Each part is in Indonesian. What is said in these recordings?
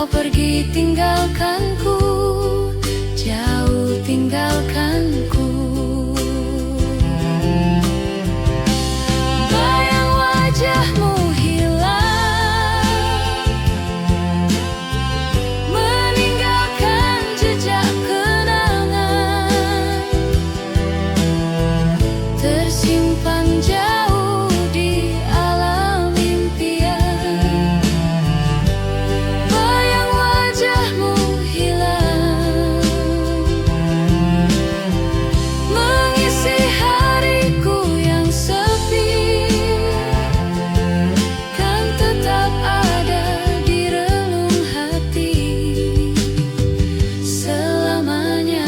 pergi tinggalkanku, jauh tinggalkanku. Bayang wajahmu hilang, meninggalkan jejak kenangan, tersimpan jauh di alam impian. Bayang wajahmu hilang, mengisi hariku yang sepi, kan tetap ada di relung hati selamanya.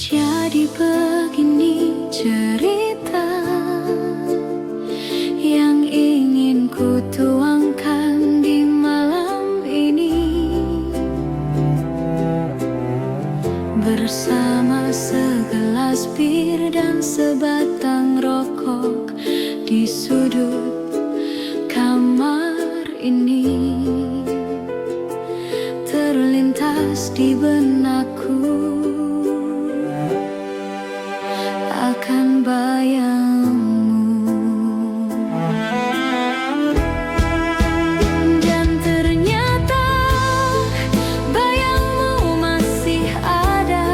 Jadi begini cerita yang ingin ku tuangkan di malam ini, bersama segelas bir dan sebatang rokok di sudut kamar ini. Terlintas di benakku akan bayangmu, dan ternyata bayangmu masih ada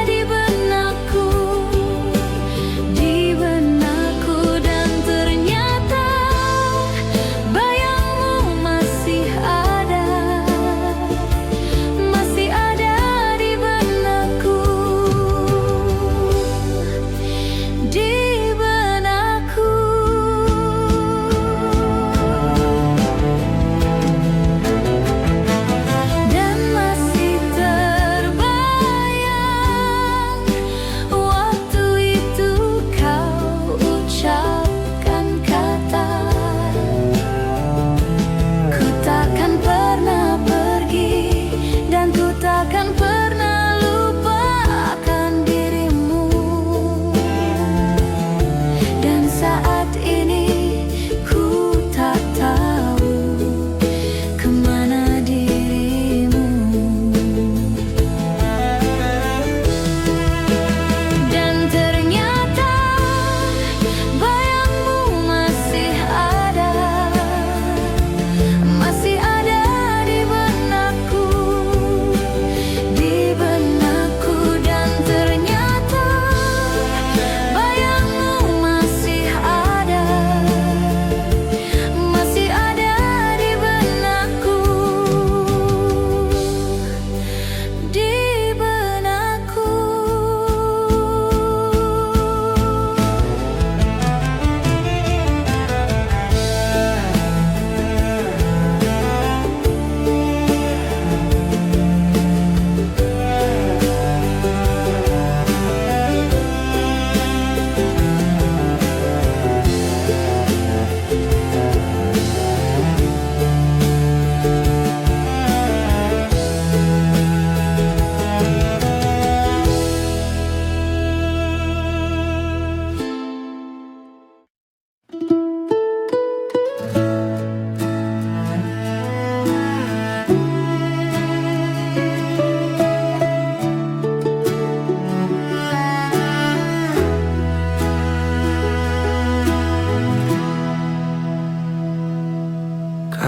di benakku, dan ternyata bayangmu masih ada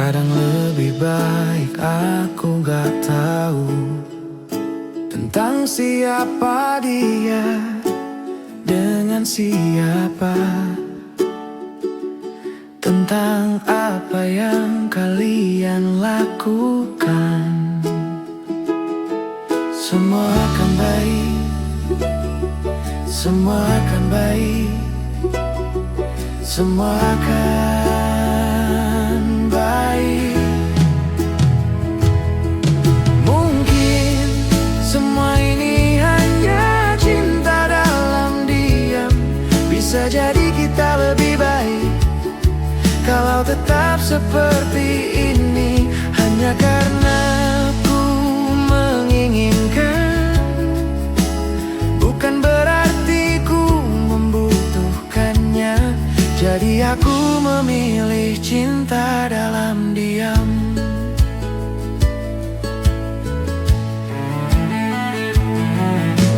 Kadang lebih baik aku gak tahu tentang siapa dia, dengan siapa, tentang apa yang kalian lakukan. Semua akan baik, semua akan baik, semua akan baik. Mungkin semua ini hanya cinta dalam diam. Bisa jadi kita lebih baik kalau tetap seperti ini. Hanya karena ku menginginkan, bukan berarti ku membutuhkannya. Jadi aku memilih cinta dalam diam.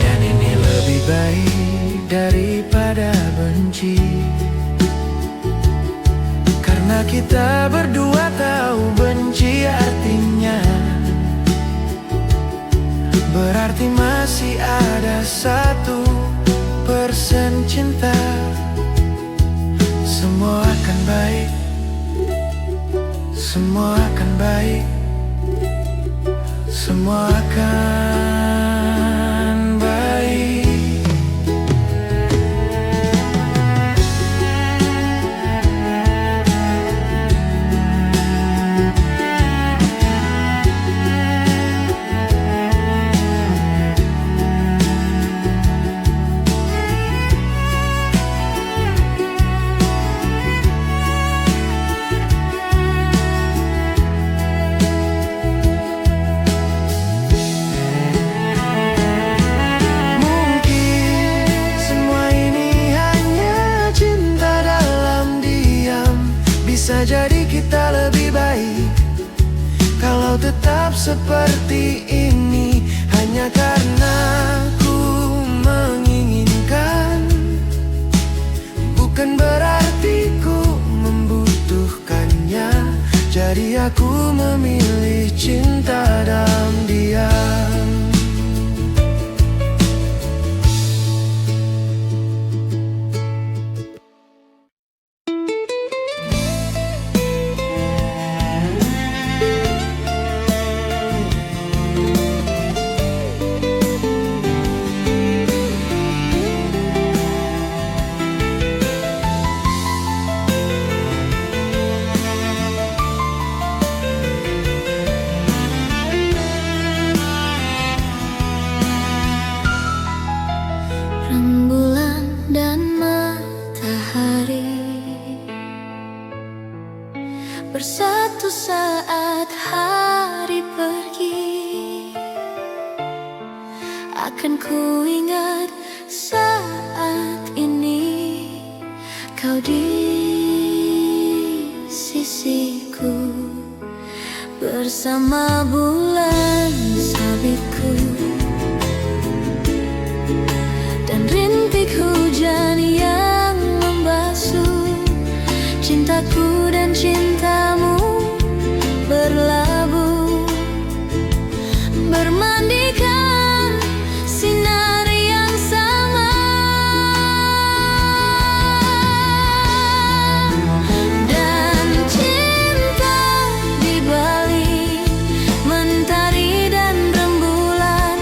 Dan ini lebih baik daripada benci, karena kita berdua tahu benci artinya berarti masih ada 1% cinta. Semua akan baik, semua akan baik, semua akan baik. Bisa jadi kita lebih baik kalau tetap seperti ini. Hanya karena ku menginginkan, bukan berarti ku membutuhkannya. Jadi aku memilih cinta dalam diam. Rembulan dan matahari bersatu saat hari pergi. Akan ku ingat saat ini kau di sisiku, bersama bulan sabitku dan rintik hujan yang membasuh cintaku dan cintamu berlabuh, bermandikan sinar yang sama. Dan cinta di balik mentari dan rembulan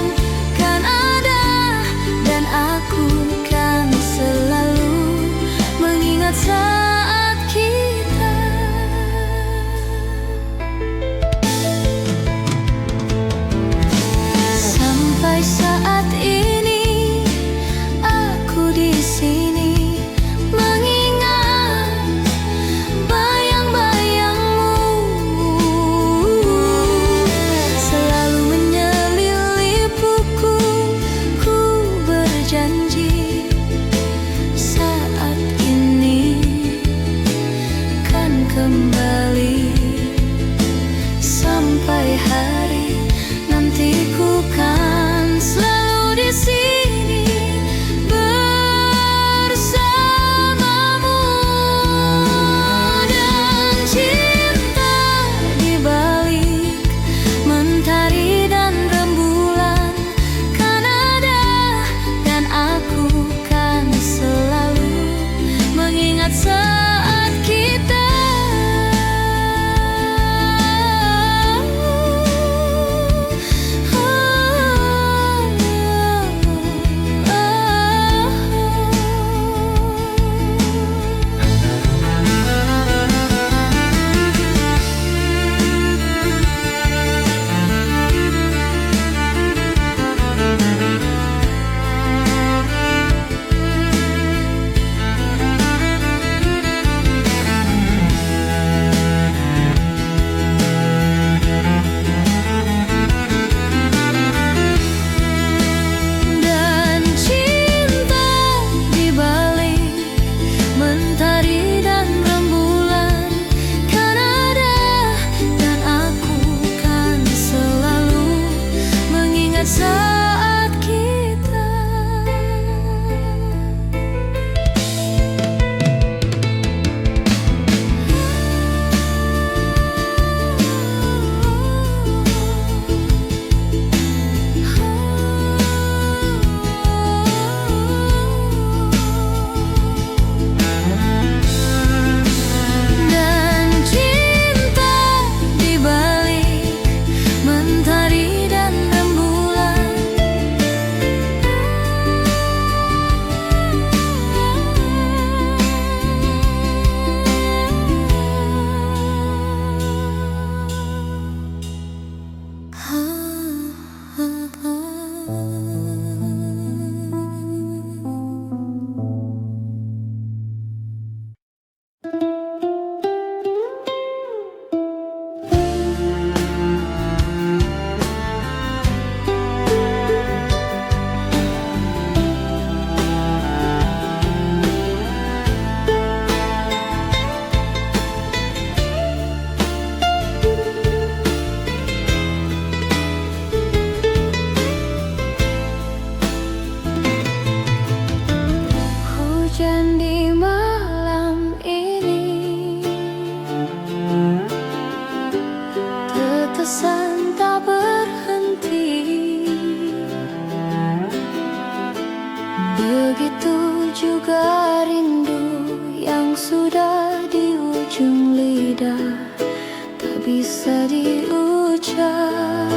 bisa diucap.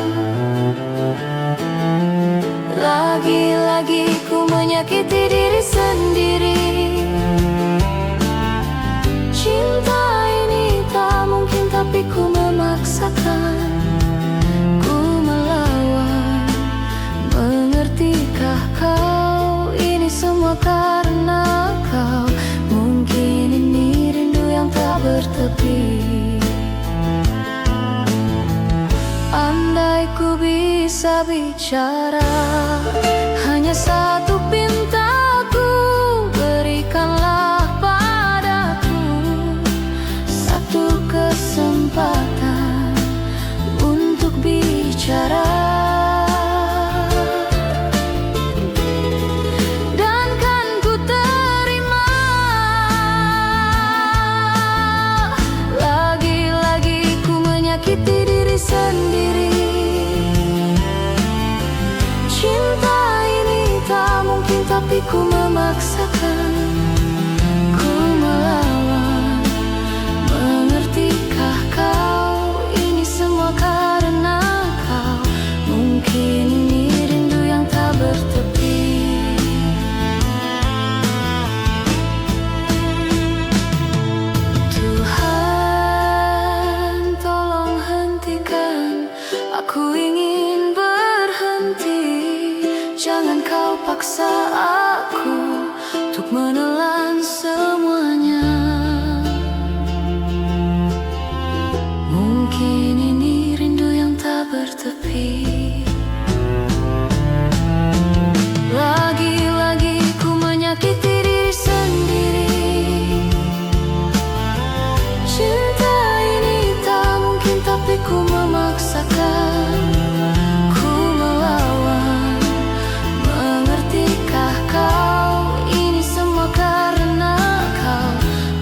Lagi-lagi ku menyakiti diri sendiri. Cinta ini tak mungkin tapi ku memaksakan. Ku melawan, mengertikah kau? Ini semua karena kau. Mungkin ini rindu yang tak bertepi. Andai ku bisa bicara, hanya satu pintaku, berikanlah padaku satu kesempatan untuk bicara. Dan kan ku terima. Lagi-lagi ku menyakiti diri sendiri. Cinta ini tak mungkin tapi ku memaksakan. Ku melawan, mengertikah kau? Ini semua karena kau. Mungkin ini rindu yang tak bertepi. Tuhan, tolong hentikan. Aku ingin berhenti. Jangan kau paksa aku untuk menelan semuanya. Mungkin ini rindu yang tak bertepi. Lagi-lagi ku menyakiti diri sendiri. Cinta ini tak mungkin tapi ku memaksakan. Ku melawan, mengertikah kau? Ini semua karena kau.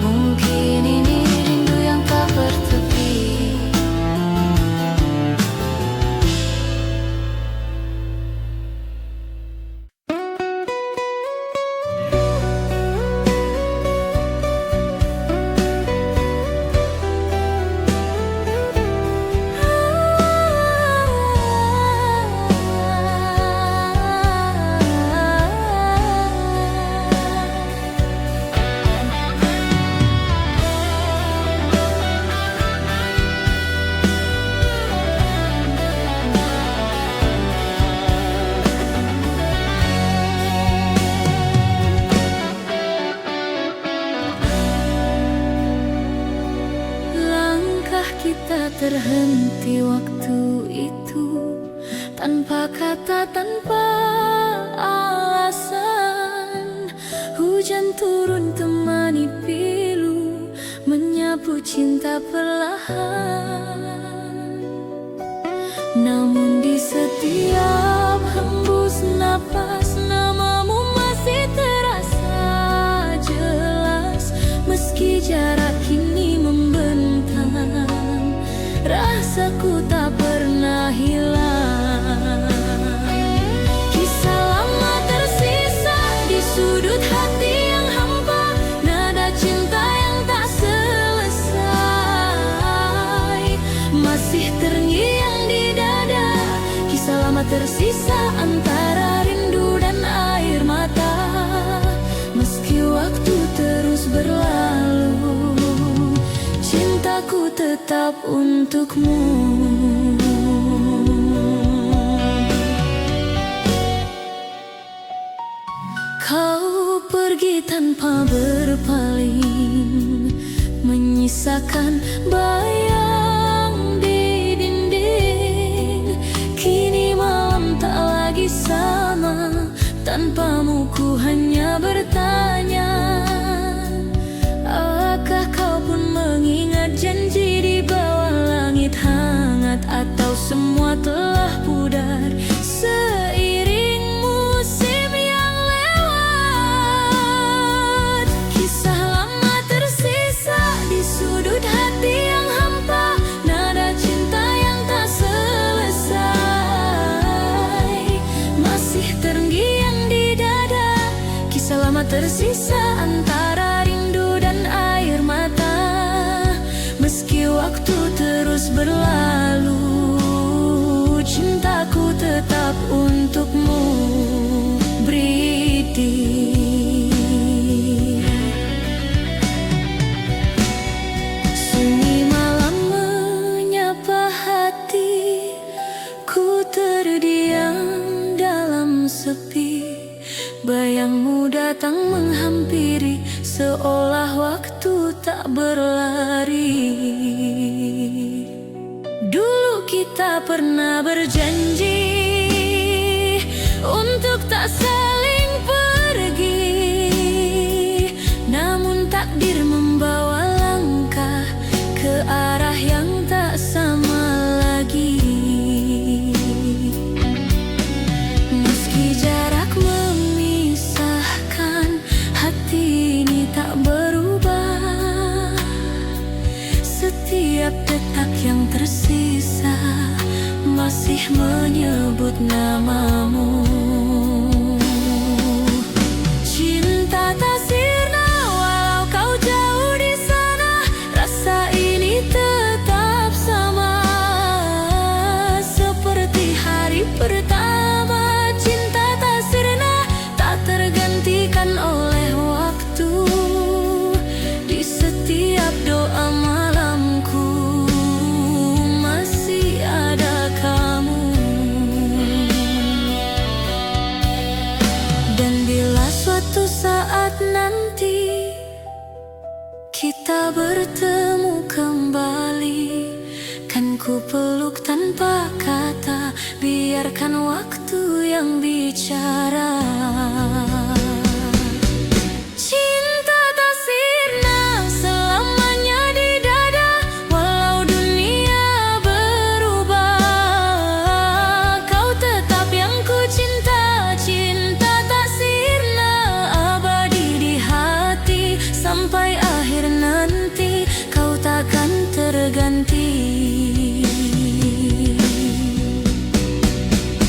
Mungkin ini rindu yang tak bertepi. Langkah kita terhenti waktu itu, tanpa kata, tanpa alasan. Hujan turun temani pilu, menyapu cinta perlahan. Namun di setiap hembus napas, namamu masih terasa jelas. Meski jarak kini membentang, rasaku tak pernah hilang. Kisah lama tersisa di sudut hati yang hampa, nada cinta yang tak selesai masih terngiang di dada. Kisah lama tersisa antara rindu dan air mata. Meski waktu terus berlalu, cintaku tetap untukmu. Kau pergi tanpa berpaling, menyisakan bayang di dinding. Kini malam tak lagi sama, tanpamu ku hanya bertanya. Apakah kau pun mengingat janji di bawah langit hangat, atau semua telah pudar seiring musim yang lewat? Kisah lama tersisa di sudut hati yang hampa, nada cinta yang tak selesai masih terngiang di dada. Kisah lama tersisa antara rindu dan air mata. Meski waktu terus berlalu, datang menghampiri, seolah waktu tak berlari. Dulu kita pernah berjanji untuk tak saling pergi, namun takdir membawa langkah ke arah yang tak sama lagi. Meski jarak memisahkan, hati ini tak berubah. Setiap detak yang tersisa masih menyebut namamu. Cinta tak sirna walau kau jauh di sana, rasa ini tetap sama seperti hari pertama. Cinta tak sirna, tak tergantikan oleh waktu. Di setiap doa malamku masih ada kamu. Dan bila suatu saat nanti kita bertemu kembali, kan ku peluk tanpa kata, biarkan waktu yang bicara. Cinta tak sirna selamanya di dada, walau dunia berubah. Kau tetap yang ku cinta, cinta tak sirna abadi di hati. Sampai akhir nanti kau takkan terganti.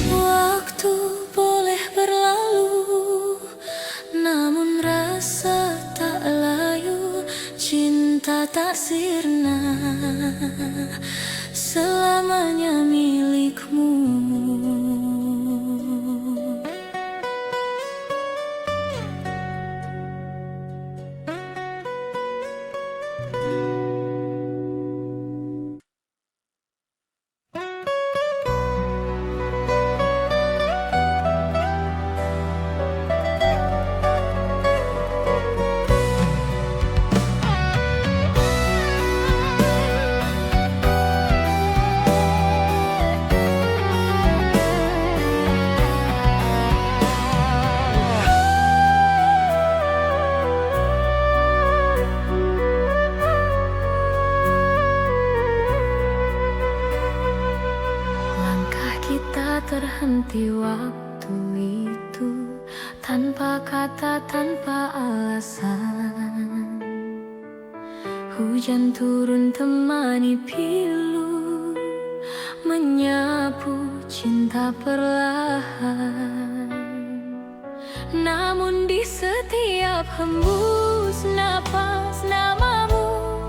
Waktu boleh berlalu, namun rasa tak layu. Cinta tak sirna selamanya milikmu. Terhenti waktu itu, tanpa kata, tanpa alasan. Hujan turun temani pilu, menyapu cinta perlahan. Namun di setiap hembus napas namamu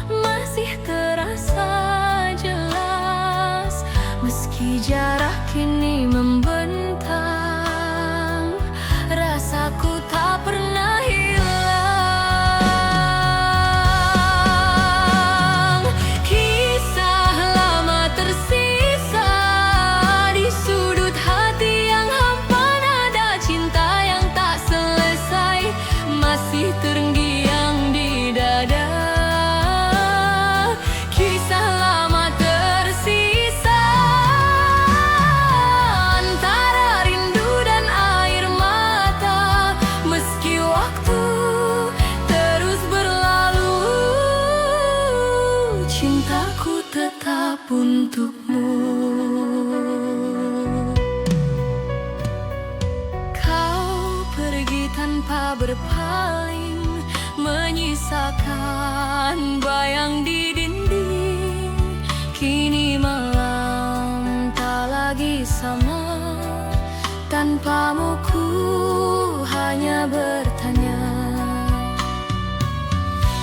masih terasa jelas. Meski jarak kini membentang, rasaku tak pernah hilang. Kisah lama tersisa di sudut hati yang hampa, nada cinta yang tak selesai masih terngiang di dada. Kisah lama tersisa antara rindu dan air mata. Meski waktu terus berlalu, cintaku tetap untukmu. Kau pergi tanpa berpaling, menyisakan bayang di dinding. Kini malam tak lagi sama, tanpamu ku hanya bertanya,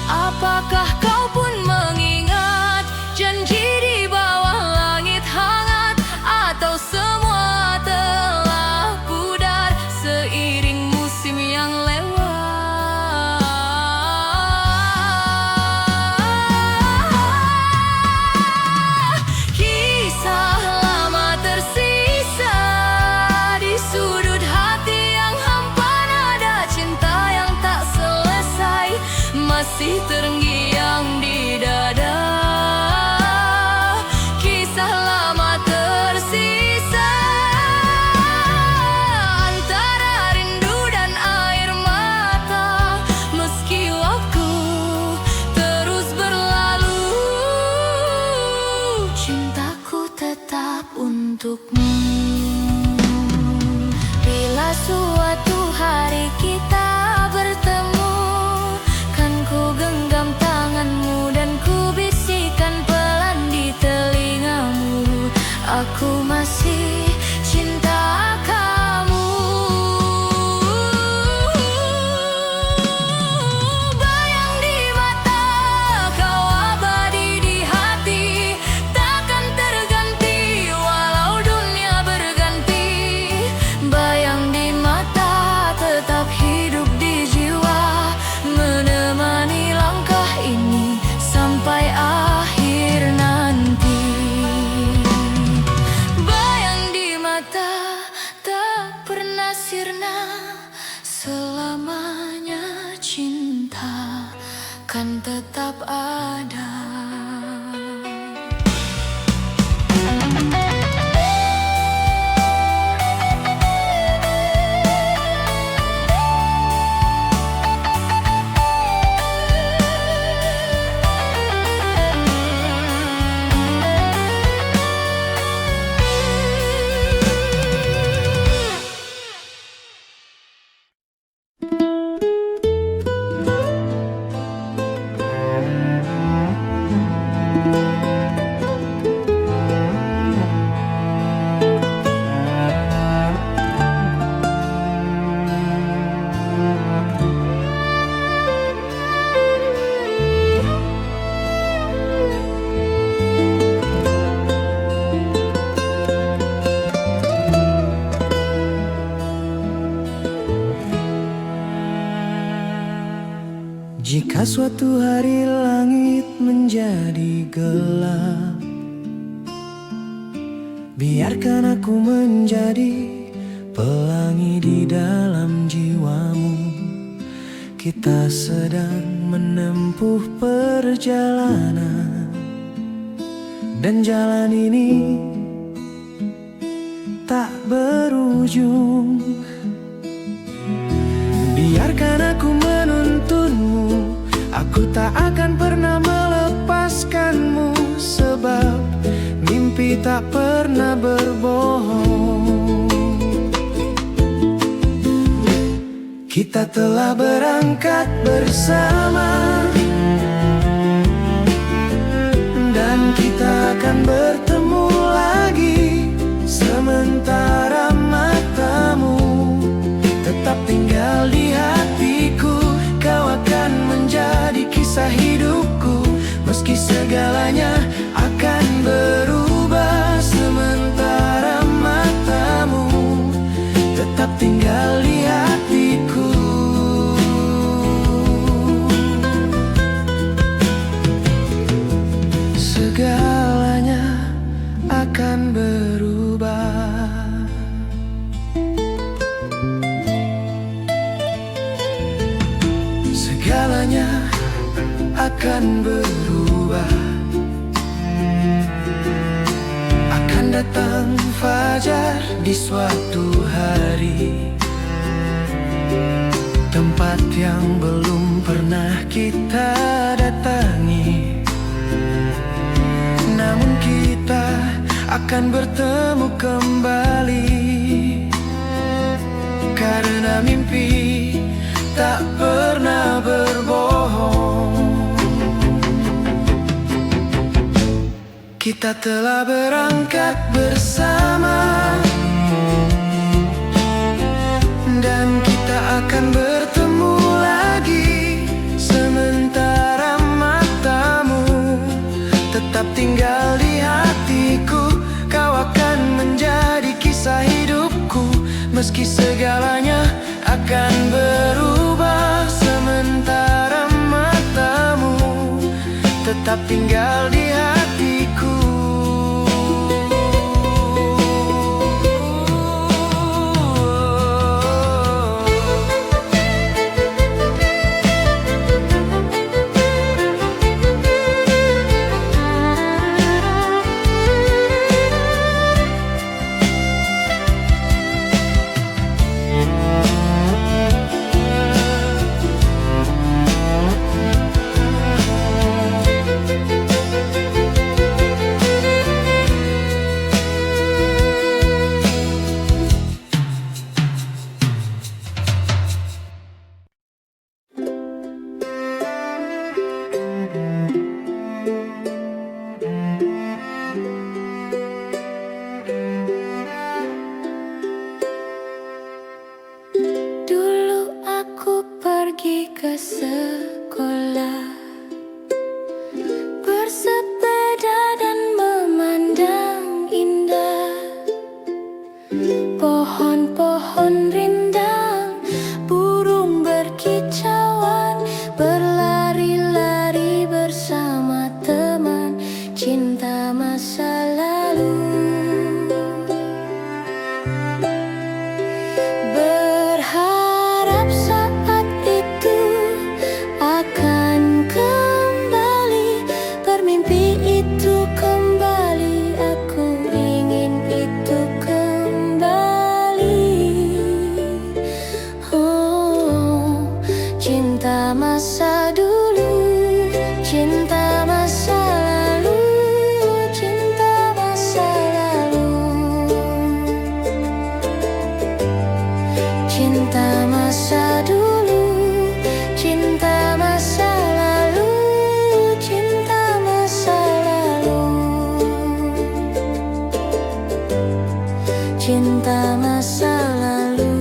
apakah kau pun mengingat janji di bawah langit hangat, atau semua telah pudar seiring musim yang lewat. Kisah lama tersisa di sudut hati yang hampa, nada cinta cintaku tetap untukmu. Bila suatu hari kita bertemu, kan ku genggam tanganmu dan ku bisikan pelan di telingamu, aku masih cinta kamu. Bayang di mata kau abadi di hati, takkan terganti walau dunia berganti. Bayang di mata tetap hidup di jiwa, menemani langkah ini sampai akhir nanti. Bayang di mata tak pernah sirna, selamanya cinta kan tetap ada. Jika suatu hari langit menjadi gelap, biarkan aku menjadi pelangi di dalam jiwamu. Kita sedang menempuh perjalanan, dan jalan ini tak berujung. Biarkan aku menuntunmu, aku tak akan pernah melepaskanmu, sebab mimpi tak pernah berbohong. Kita telah berangkat bersama, dan kita akan bertemu lagi. Sementara matamu tetap tinggal di hatiku, kau akan menjadi kisah hidupku. Meski segalanya akan berubah, sementara matamu tetap tinggal di hatiku. Segalanya akan berubah, segalanya akan berubah. Akan datang fajar di suatu hari, tempat yang belum pernah kita datangi. Namun kita akan bertemu kembali, karena mimpi tak pernah berbohong. Kita telah berangkat bersama, dan kita akan bertemu lagi. Sementara matamu tetap tinggal di hatiku, kau akan menjadi kisah hidupku. Meski segalanya akan berubah, sementara matamu tetap tinggal di hatiku. cinta masa lalu. Berharap saat itu akan kembali, bermimpi itu kembali, aku ingin itu kembali. Oh, cinta masa dulu, cinta masa lalu, cinta masa lalu. Cinta masa dulu, cinta masa lalu, cinta masa lalu. Cinta masa lalu,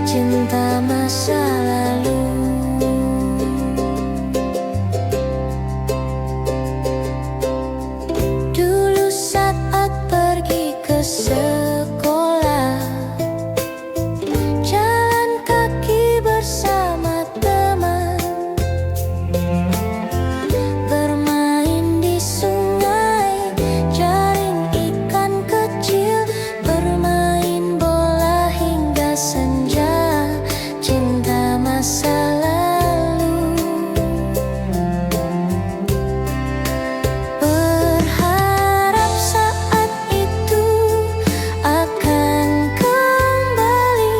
cinta masa lalu. Dulu saat pergi ke sekolah, jalan kaki bersama teman, bermain di sungai, jaring ikan kecil, bermain bola hingga senja. Cinta masa lalu. Berharap saat itu akan kembali,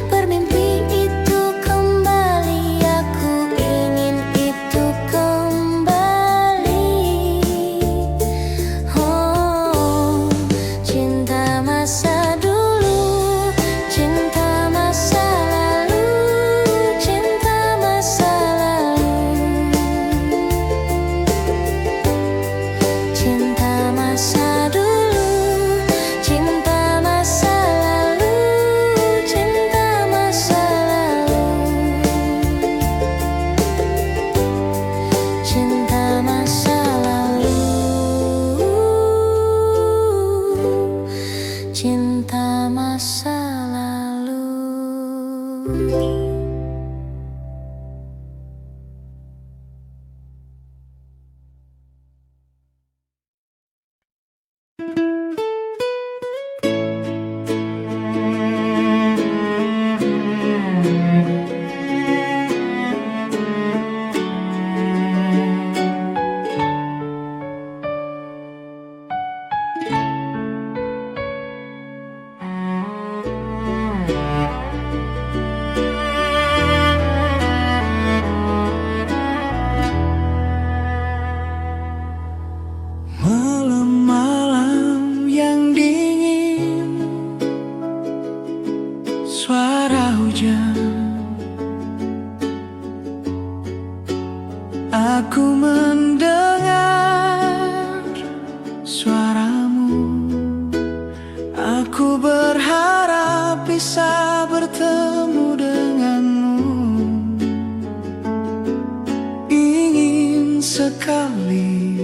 bermimpi itu kembali, aku ingin itu kembali. Oh, cinta masa dulu, cinta masa lalu, cinta masa lalu. Cinta masa dulu, cinta masa lalu, cinta masa lalu. Cinta masa lalu, cinta masa lalu. Malam-malam yang dingin, suara hujan, aku mendengar suaramu. Aku berharap bisa bertemu denganmu. Ingin sekali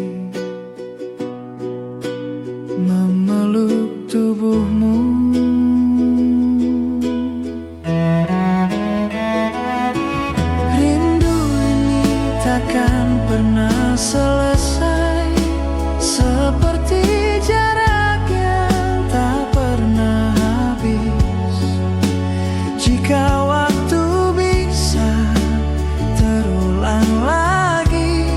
memeluk tubuhmu. Rindu ini takkan pernah selesai, seperti jarak yang tak pernah habis. Jika waktu bisa terulang lagi,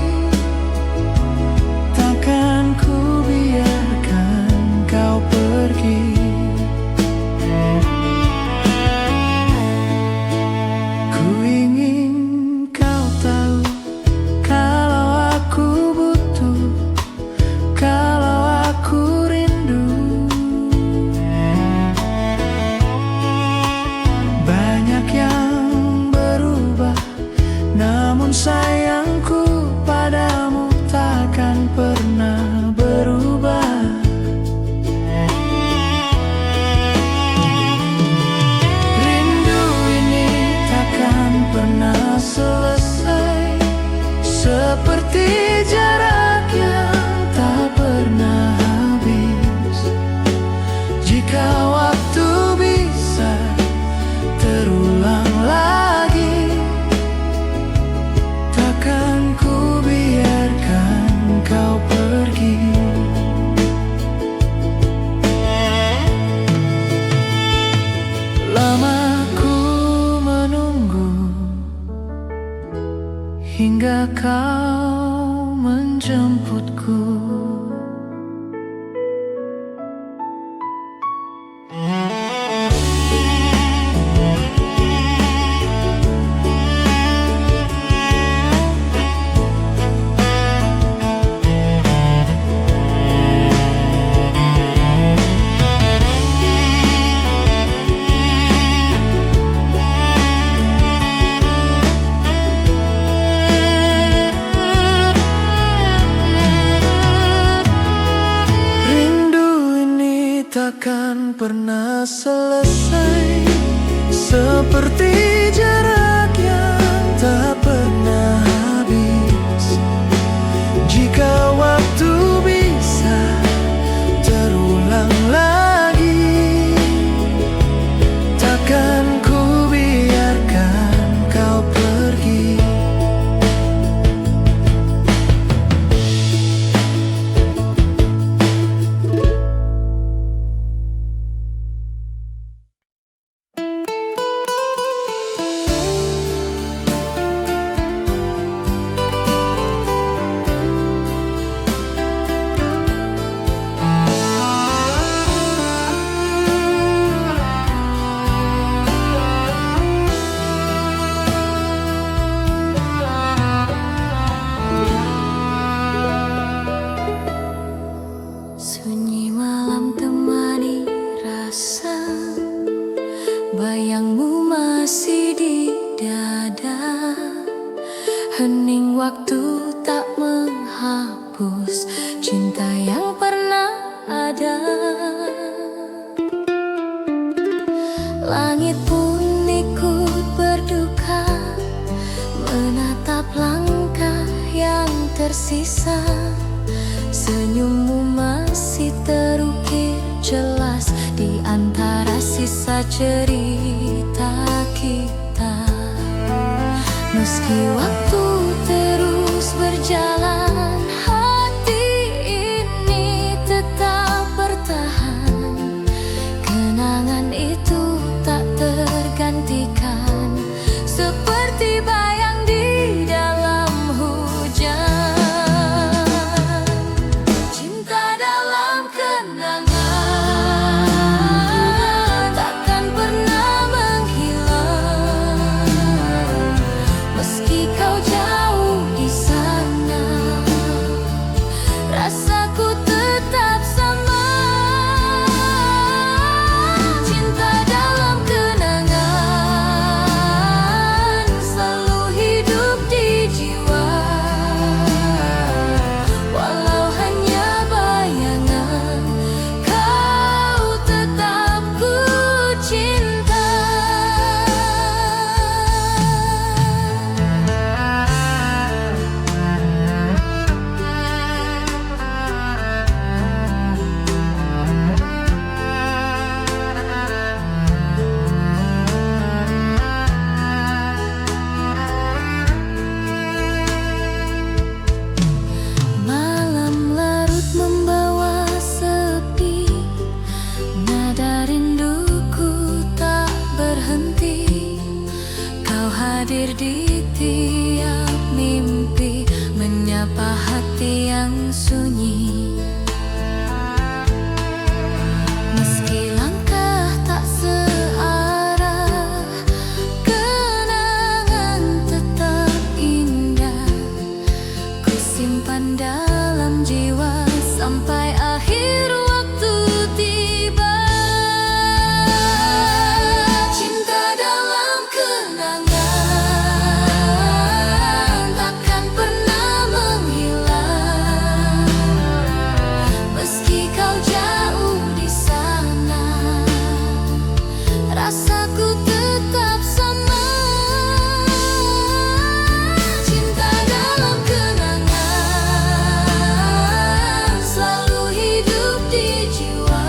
menjemputku. Takkan pernah selesai, seperti jarak yang tak pernah habis. Jika waktu bisa terulang lagi, takkan ku biarkan kau pergi. Sunyi malam temani rasa, bayangmu masih di dada. Hening waktu tak menghapus cinta yang pernah ada. Langit pun ikut berduka, menatap langkah yang tersisa. Senyummu masih terukir jelas di antara sisa cerita kita. Meski waktu terus berjalan, hati ini tetap bertahan. Kenangan itu tak tergantikan, seperti bayang di dalam hujan. Hadir di tiap mimpi, menyapa hati yang sunyi. Meski langkah tak searah, kenangan tetap indah. Ku simpan dalam jiwa sampai akhir waktu tiba. Cinta dalam kenangan selalu hidup di jiwa.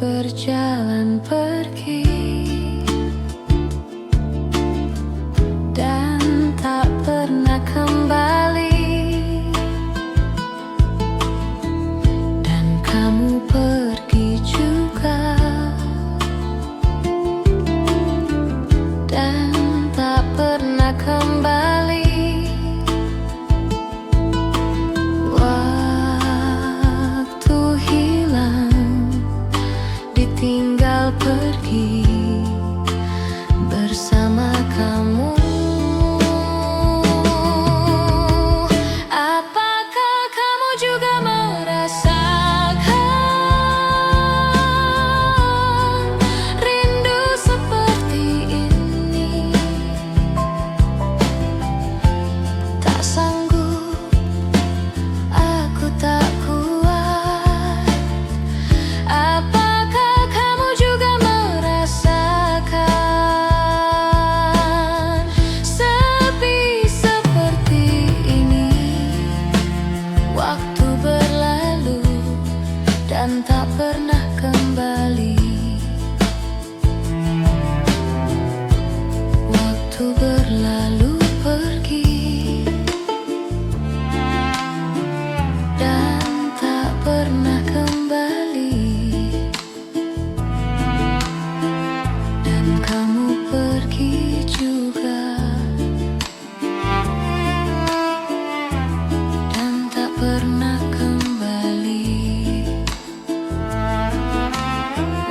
berjalan pergi dan tak pernah kembali, dan kamu pergi juga dan tak pernah kembali. Waktu hilang, ditinggal pergi bersama kamu. Apakah kamu juga merasakan rindu seperti ini? Tak sanggup, aku tak kuat. Apakah kamu juga merasakan sepi seperti ini? Waktu berlalu dan tak pernah kembali. Waktu berlalu pergi dan tak pernah kembali, dan kamu pergi juga dan tak pernah kembali.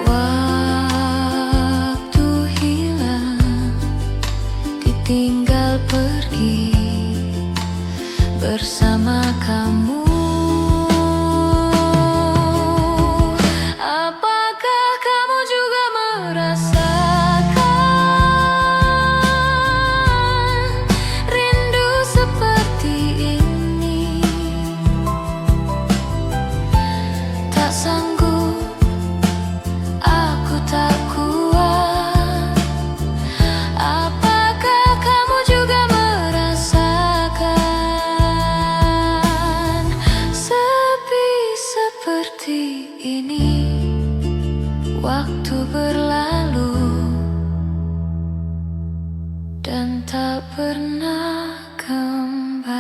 Waktu hilang, ditinggal pergi bersama kamu. Apakah kamu juga merasakan rindu seperti ini? Tak sanggup, aku tak kuat. Apakah kamu juga merasakan sepi seperti ini? Waktu berlalu dan tak pernah kembali.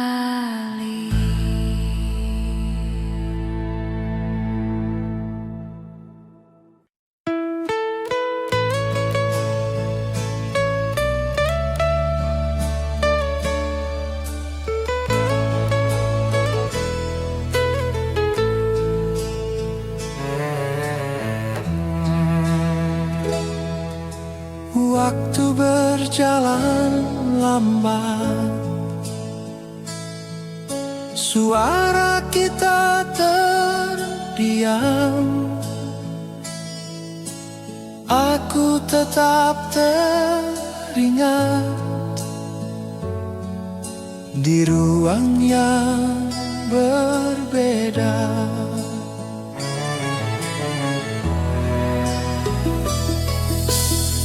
Waktu berjalan lambat, suara kita terdiam. Aku tetap teringat di ruang yang berbeda.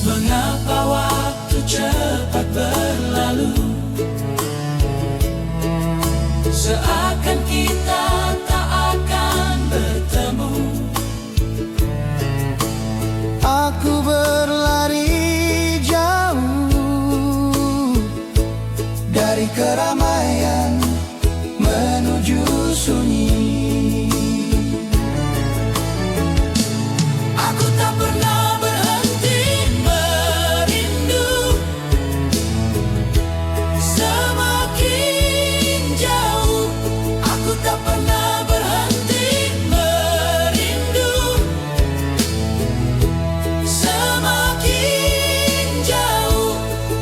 Mengapa waktu cepat berlalu, seakan kita tak akan bertemu. Aku berlari jauh dari keramaian menuju sunyi. Aku tak pernah berhenti merindu, semakin jauh. Aku tak pernah berhenti merindu, semakin jauh.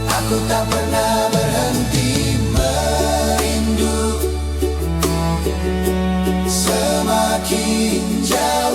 Aku tak pernah berhenti merindu, semakin jauh.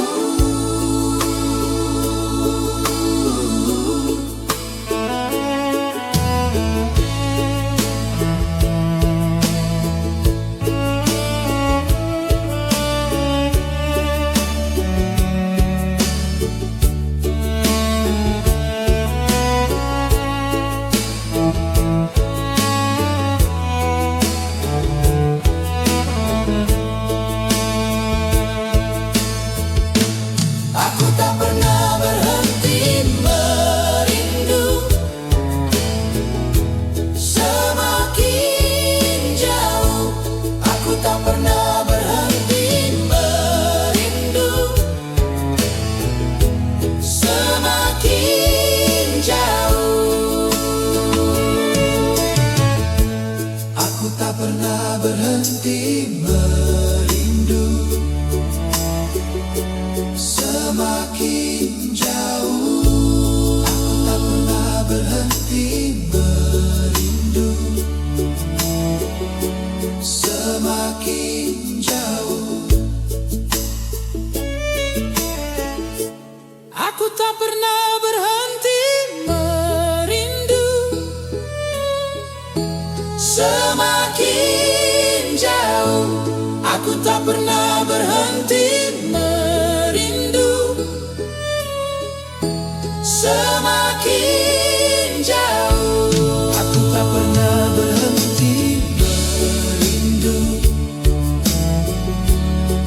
pernah berhenti merindu, semakin jauh. Aku tak pernah berhenti merindu,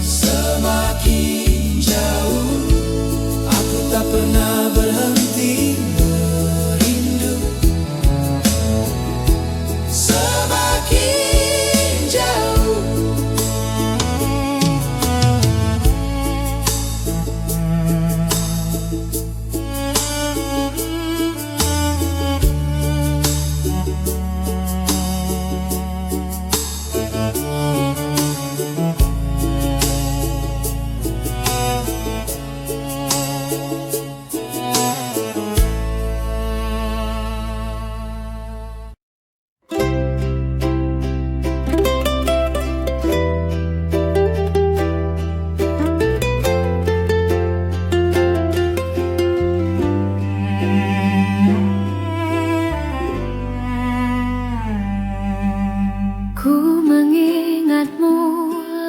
semakin jauh. Aku tak pernah berhenti merindu, semakin jauh. Ku mengingatmu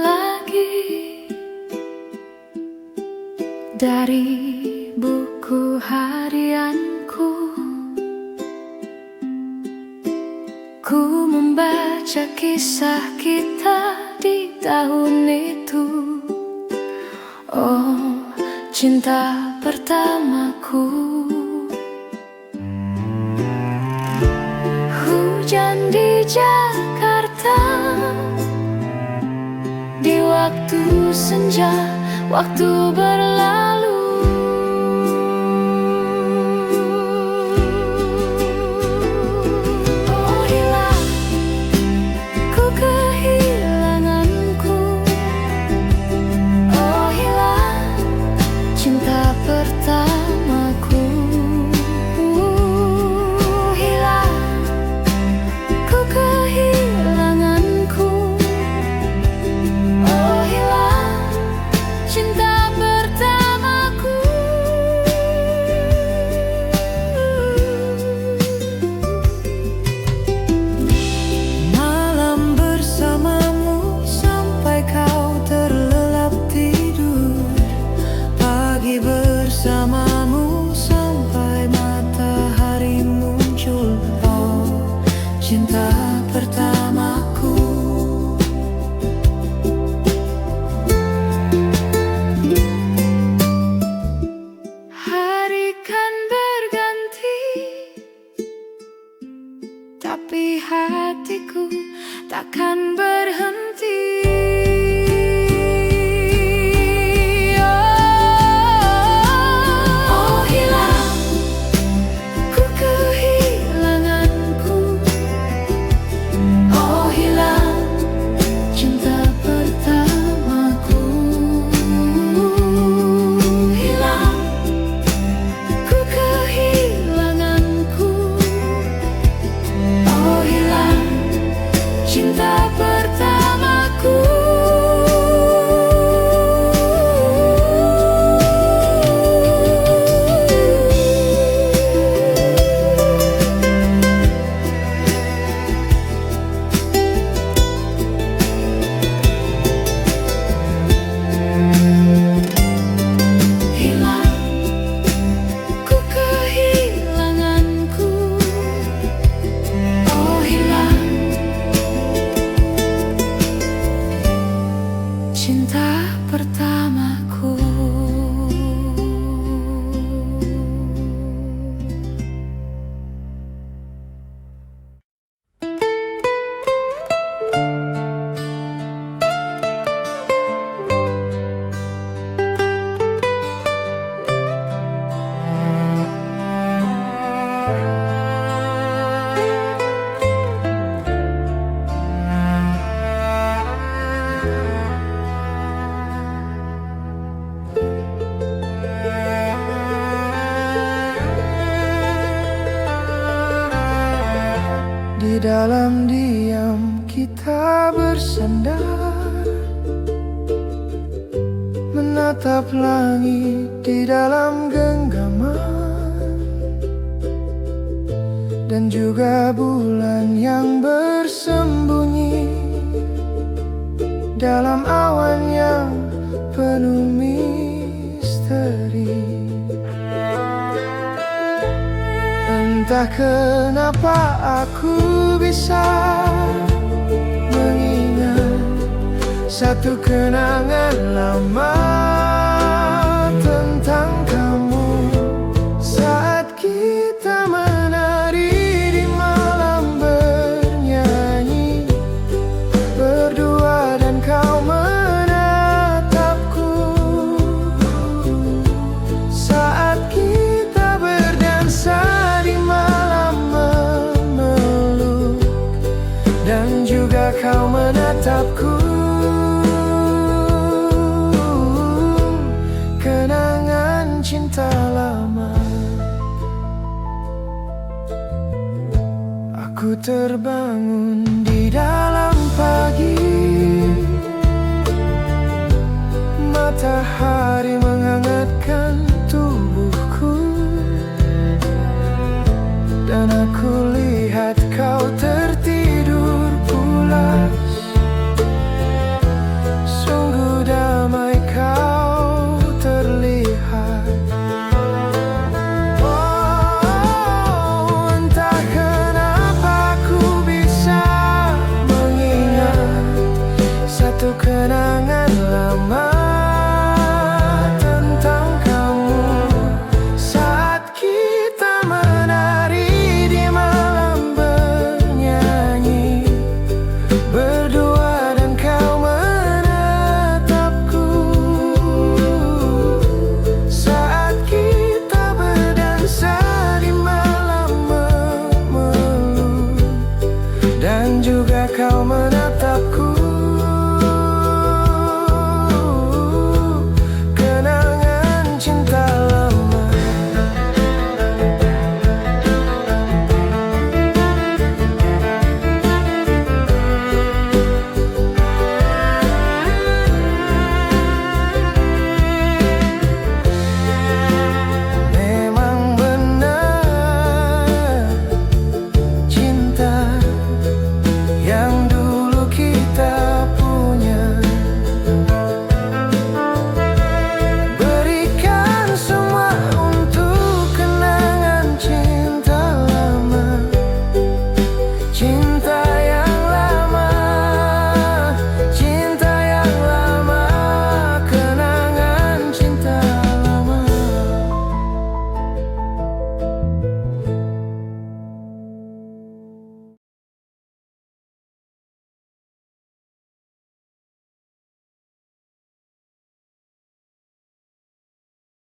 lagi dari buku harianku. Ku membaca kisah kita di tahun itu. Oh, cinta pertamaku. Hujan di Jakarta, di waktu senja, waktu berlalu. Oh hilang, ku kehilanganku. Oh hilang, cinta pertamaku. Hilang, ku kehilanganku. Oh hilang, cinta pertamaku. Malam bersamamu sampai kau terlelap tidur, pagi bersamamu sampai matahari muncul. Oh, cinta pertamaku. Hari kan berganti, tapi hatiku takkan berhenti. Oh hilang, ku kehilanganku. Oh hilang, cinta pertamaku. Hilang, ku kehilanganku. Oh hilang, cinta pertamaku. Hilang, ku kehilanganku. Oh hilang, cinta pertamaku. Di dalam diam kita bersandar, menatap langit di dalam genggaman, dan juga bulan yang bersembunyi dalam awan yang penuh misteri. Entah kenapa aku bisa mengingat satu kenangan lama tentang kamu, saat kita menari di malam bernyanyi berdua dan kau menatapku, saat kita berdansa di malam memeluk dan juga kau menatapku. Kenangan cinta lama. Aku terbangun di dalam pagi, matahari menghangatkan